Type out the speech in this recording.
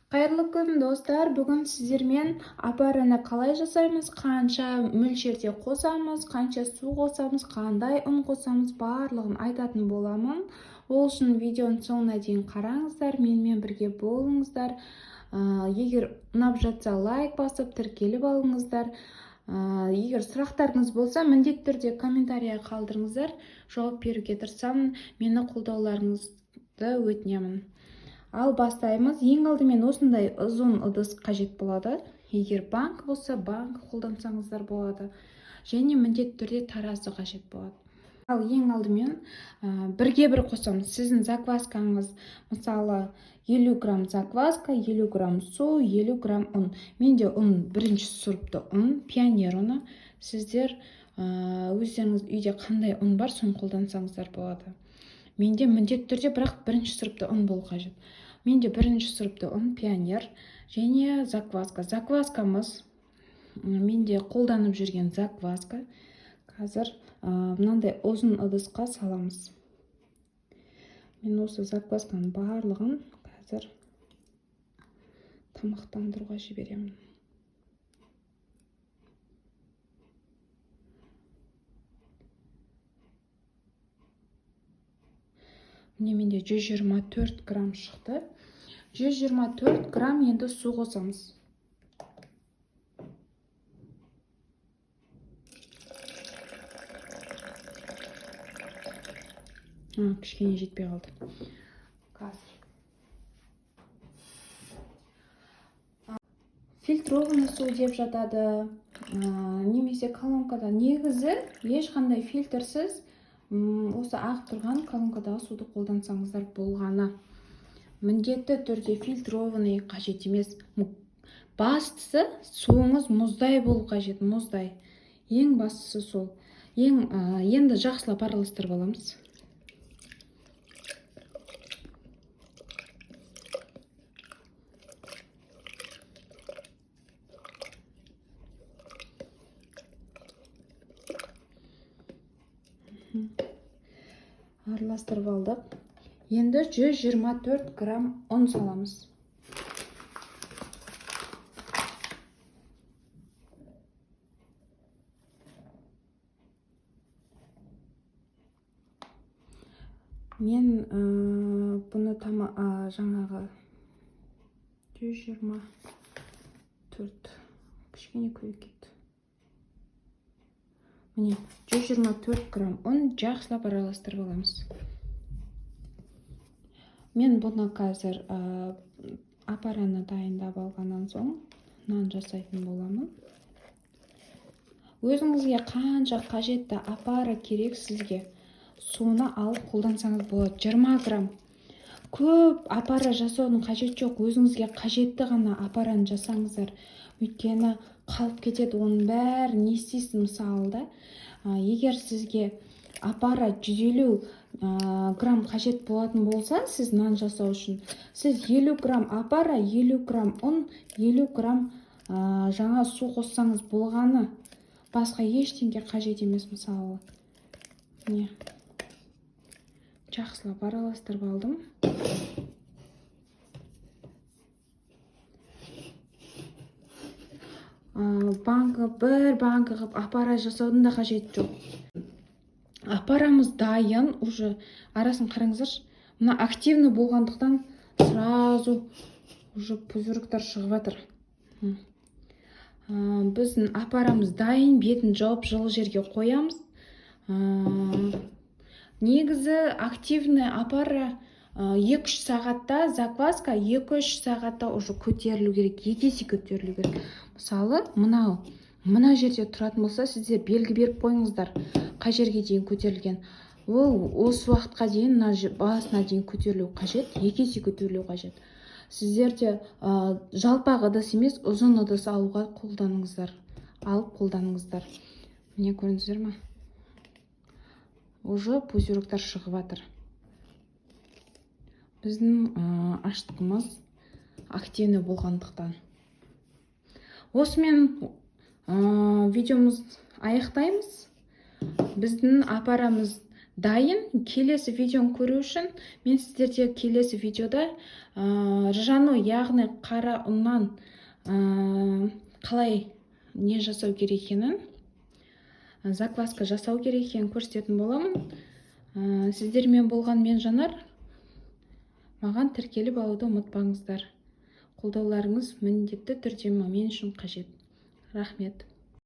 Қайырлы күн достар, бүгін сіздермен апараны қалай жасаймыз, қанша мөлшерде қосамыз, қанша су қосамыз, қандай ұн қосамыз, барлығын айтатын боламын. Ол үшін видеоның соңына дейін қараңыздар, менімен бірге болыңыздар. Егер ұнап жатса лайк басып тіркеліп алыңыздар. Егер сұрақтарыңыз болса, міндетті түрде комментария қалдырыңыздар, жауап беруге тырысамын. Мені қолдауларыңызды өтінемін. Ал бастаймыз. Ең алдымен осындай ұзын ыдыс қажет болады. Егер банк болса, банк қолдансаңыздар болады. Және міндетті түрде таразы қажет болады. Ал ең алдымен бірге бір қосамыз. Сіздің закваскаңыз, мысалы 50 грамм закваска, 50 грамм су, 50 грамм ұн. Менде ұн бірінші сұрыпты ұн, пионер ұны. Сіздер өздеріңіз үйде қандай ұн бар, соны қолдансаңыздар болады. Менде міндетті түрде бірақ бірінші сұрыпты ұн болу қажет. Менде бірінші сұрыпты ұн, пионер және закваска. Закваскамыз менде қолданып жүрген закваска. Қазір мынандай ұзын ыдысқа саламыз. Мен осы заквасканың барлығын қазір тамақтандыруға жіберемін. Менде 124 грамм шықты. 124 грамм енді су қосамыз. Кішкене жетпей қалды. Қазір. Фильтрованный су деп жатады, немесе колонкада. Негізі ешқандай фильтрсіз осы ағып тұрған колонкадағы суды қолдансаңыздар болғаны. Міндетті түрде фильтрованный қажет емес. Бастысы суыңыз мұздай болу қажет, мұздай. Ең бастысы сол. Енді жақсылап араластырып аламыз. Араластырып алдық. Енді 124 грамм ұн саламыз. Мен бұны жаңағы 124 кішкене көбейіп кетті. Міне 124 грамм ұн жақсылап араластырып аламыз. Мен бұны қазір апараны дайындап алғаннан соң нан жасайтын боламын. Өзіңізге қанша қажетті апара керек сізге, соны алып қолдансаңыз болады. 20 грамм. Көп апара жасаудың қажет жоқ. Өзіңізге қажетті ғана апараны жасаңыздар. Өйткені қалып кетеді, оның бәрі не істейсіз мысалы да. Егер сізге апара 150 грамм қажет болатын болса, сіз нан жасау үшін, сіз 50 грамм апара, 50 грамм ұн, 50 грамм жаңа су қоссаңыз болғаны. Басқа ештеңе қажет емес мысалы. Не? Жақсылап араластырып алдым. Бір банка қып апара жасаудың да қажет жоқ. Апарамыз дайын, уже арасын қараңыздар. Мына активны болғандықтан сразу уже пузырьктар шығып жатыр. Біздің апарамыз дайын, бетін жауып жылы жерге қоямыз. Негізі активный апара 2-3 сағатта, закваска 2-3 сағатта уже көтерілу керек, 2 есе көтерілу керек. Мысалы, мына жерде тұратын болса, сіздер белгі беріп қойыңыздар, қай жерге дейін көтерілген. Ол осы уақытқа дейін, басына дейін көтерілу қажет, 2 есе көтерілу қажет. Сіздерде жалпақ ыдыс емес, ұзын ыдыс алуға қолданыңыздар. Алып қолданыңыздар. Міне көрдіңіздер ме? Уже пузырьктар шығып жатыр. Біздің аштығымыз активны болғандықтан. Осымен видеомыз аяқтаймыз. Біздің апарамыз дайын. Келесі видеоны көру үшін мен сіздерге келесі видеода жану, яғни қара ұннан қалай не жасау керек екенін, закваска жасау керек екенін көрсететін боламын. Сіздермен болған мен Жанар. Маған тіркеліп алуды ұмытпаңыздар. Қолдауларыңыз міндетті түрде мен үшін қажет. Рахмет.